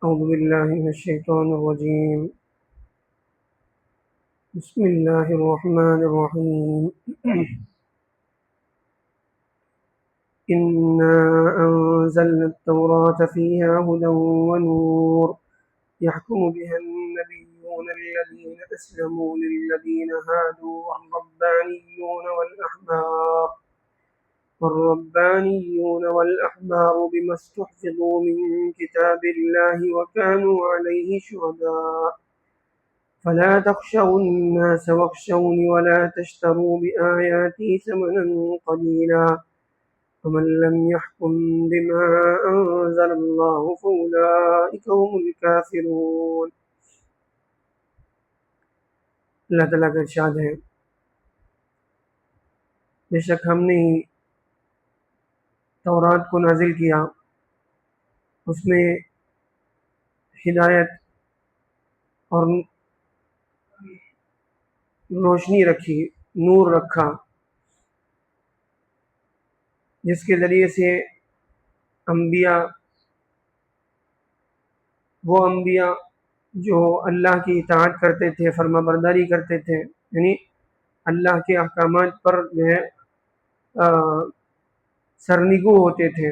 أعوذ بالله من الشيطان الرجيم. بسم الله الرحمن الرحيم. إنا أنزلنا التوراة فيها هدى ونور يحكم بها النبيون الذين أسلموا للذين هادوا والربانيون والأحبار بما استحفظوا من كتاب الله وكانوا عليه شهداء فلا تخشوا الناس واخشوني ولا تشتروا بآياتي ثمنا قليلا ومن لم يحكم بما أنزل الله فأولئك هم الكافرون. اللہ تعالیٰ کا ارشاد ہے، بے شک ہم نے تورات کو نازل کیا، اس میں ہدایت اور روشنی رکھی، نور رکھا، جس کے ذریعے سے وہ انبیاء جو اللہ کی اطاعت کرتے تھے، فرما برداری کرتے تھے، یعنی اللہ کے احکامات پر جو ہے سرنگو ہوتے تھے،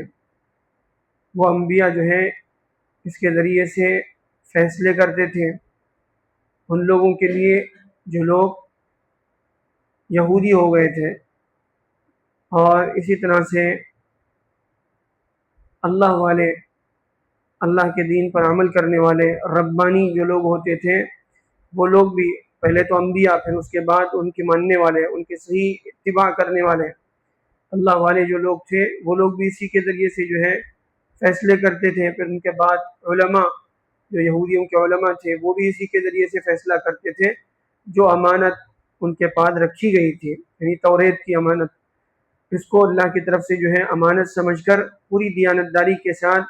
وہ انبیاء جو ہے اس کے ذریعے سے فیصلے کرتے تھے ان لوگوں کے لیے جو لوگ یہودی ہو گئے تھے، اور اسی طرح سے اللہ والے، اللہ کے دین پر عمل کرنے والے ربانی جو لوگ ہوتے تھے، وہ لوگ بھی پہلے تو انبیاء، پھر اس کے بعد ان کے ماننے والے، ان کے صحیح اتباع کرنے والے اللہ والے جو لوگ تھے، وہ لوگ بھی اسی کے ذریعے سے جو ہے فیصلے کرتے تھے. پھر ان کے بعد علماء جو یہودیوں کے علماء تھے، وہ بھی اسی کے ذریعے سے فیصلہ کرتے تھے. جو امانت ان کے پاس رکھی گئی تھی، یعنی توریت کی امانت، اس کو اللہ کی طرف سے جو ہے امانت سمجھ کر پوری دیانتداری کے ساتھ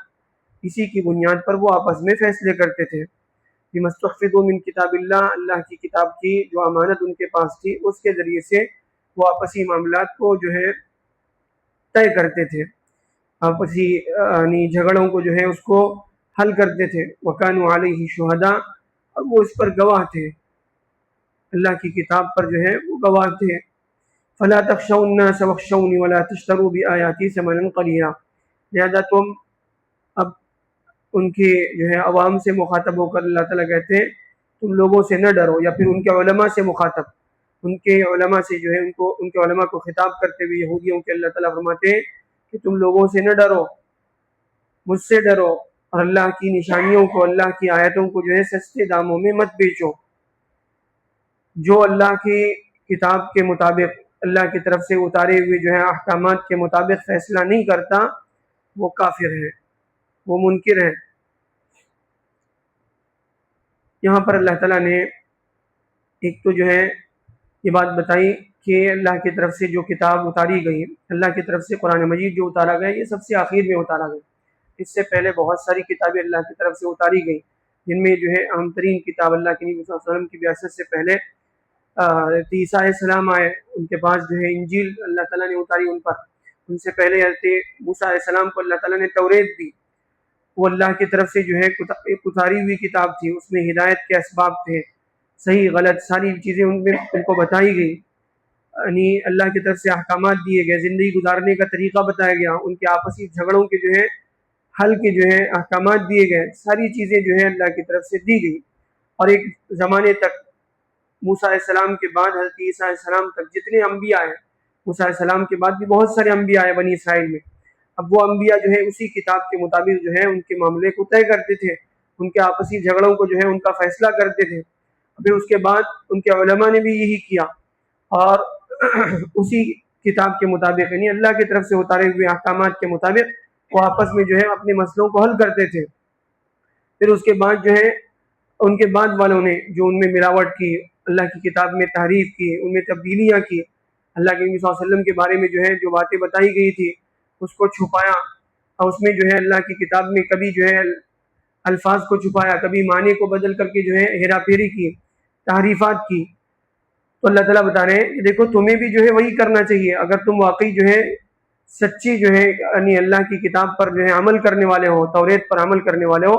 اسی کی بنیاد پر وہ آپس میں فیصلے کرتے تھے. بِمَسْتُحْفِظُوا مِنْ کتاب اللہ کی کتاب کی جو امانت ان کے پاس تھی، اس کے ذریعے سے وہ آپسی معاملات کو جو ہے طے کرتے تھے، آپسی یعنی جھگڑوں کو جو ہے اس کو حل کرتے تھے. وَكَانُوا عَلَيْهِ شُهَدَاءَ، اور وہ اس پر گواہ تھے، اللہ کی کتاب پر جو ہے وہ گواہ تھے. فَلَا تَخْشَوُا النَّاسَ وَاخْشَوْنِي وَلَا تَشْتَرُوا بِآيَاتِي ثَمَنًا قَلِيلًا. لہذا تم اب ان کے جو ہے عوام سے مخاطب ہو کر اللہ تعالیٰ کہتے ہیں تم لوگوں سے نہ ڈرو، یا پھر ان کے علماء سے مخاطب، ان کے علماء سے جو ہے ان کے علماء کو خطاب کرتے ہوئے یہودیوں کے اللہ تعالیٰ فرماتے ہیں کہ تم لوگوں سے نہ ڈرو، مجھ سے ڈرو، اور اللہ کی نشانیوں کو، اللہ کی آیتوں کو جو ہے سستے داموں میں مت بیچو. جو اللہ کی کتاب کے مطابق، اللہ کی طرف سے اتارے ہوئے جو ہے احکامات کے مطابق فیصلہ نہیں کرتا، وہ کافر ہے، وہ منکر ہے. یہاں پر اللہ تعالیٰ نے ایک تو جو ہے یہ بات بتائی کہ اللہ کی طرف سے جو کتاب اتاری گئی، اللہ کی طرف سے قرآن مجید جو اتارا گیا، یہ سب سے آخر میں اتارا گیا. اس سے پہلے بہت ساری کتابیں اللہ کی طرف سے اتاری گئی، جن میں جو ہے اہم ترین کتاب اللہ کے نبی صلی اللہ علیہ وسلم کی بعثت سے پہلے عیسیٰ علیہ السلام آئے، ان کے پاس جو ہے انجیل اللہ تعالیٰ نے اتاری ان پر. ان سے پہلے حضرت موسیٰ علیہ السلام کو اللہ تعالیٰ نے توریت دی، وہ اللہ کی طرف سے جو ہے اتاری ہوئی کتاب تھی، اس میں ہدایت کے اسباب تھے، صحیح غلط ساری چیزیں ان کو بتائی گئی، یعنی اللہ کی طرف سے احکامات دیے گئے، زندگی گزارنے کا طریقہ بتایا گیا، ان کے آپسی جھگڑوں کے جو ہے حل کے جو ہے احکامات دیے گئے، ساری چیزیں جو ہے اللہ کی طرف سے دی گئی. اور ایک زمانے تک موسیٰ علیہ السلام کے بعد حضرت عیسیٰ علیہ السلام تک جتنے انبیاء ہیں، موسیٰ علیہ السلام کے بعد بھی بہت سارے انبیاء ہیں بنی اسرائیل میں، اب وہ انبیاء جو ہے اسی کتاب کے مطابق جو ہے ان کے معاملے کو طے کرتے تھے، ان کے آپسی جھگڑوں کو جو ہے ان کا فیصلہ کرتے تھے. پھر اس کے بعد ان کے علماء نے بھی یہی کیا، اور اسی کتاب کے مطابق، یعنی اللہ کی طرف سے اتارے ہوئے احکامات کے مطابق وہ آپس میں جو ہے اپنے مسئلوں کو حل کرتے تھے. پھر اس کے بعد جو ہے ان کے بعد والوں نے جو ان میں ملاوٹ کی، اللہ کی کتاب میں تحریف کی، ان میں تبدیلیاں کی، اللہ کے نبی صلی اللہ علیہ وسلم کے بارے میں جو ہے جو باتیں بتائی گئی تھی اس کو چھپایا، اور اس میں جو ہے اللہ کی کتاب میں کبھی جو ہے الفاظ کو چھپایا، کبھی معنی کو بدل کر کے جو ہے ہیرا پھیری کی، تحریفات کی. تو اللہ تعالیٰ بتا رہے ہیں کہ دیکھو تمہیں بھی جو ہے وہی کرنا چاہیے، اگر تم واقعی جو ہے سچی جو ہے یعنی اللہ کی کتاب پر جو ہے عمل کرنے والے ہو، توریت پر عمل کرنے والے ہو،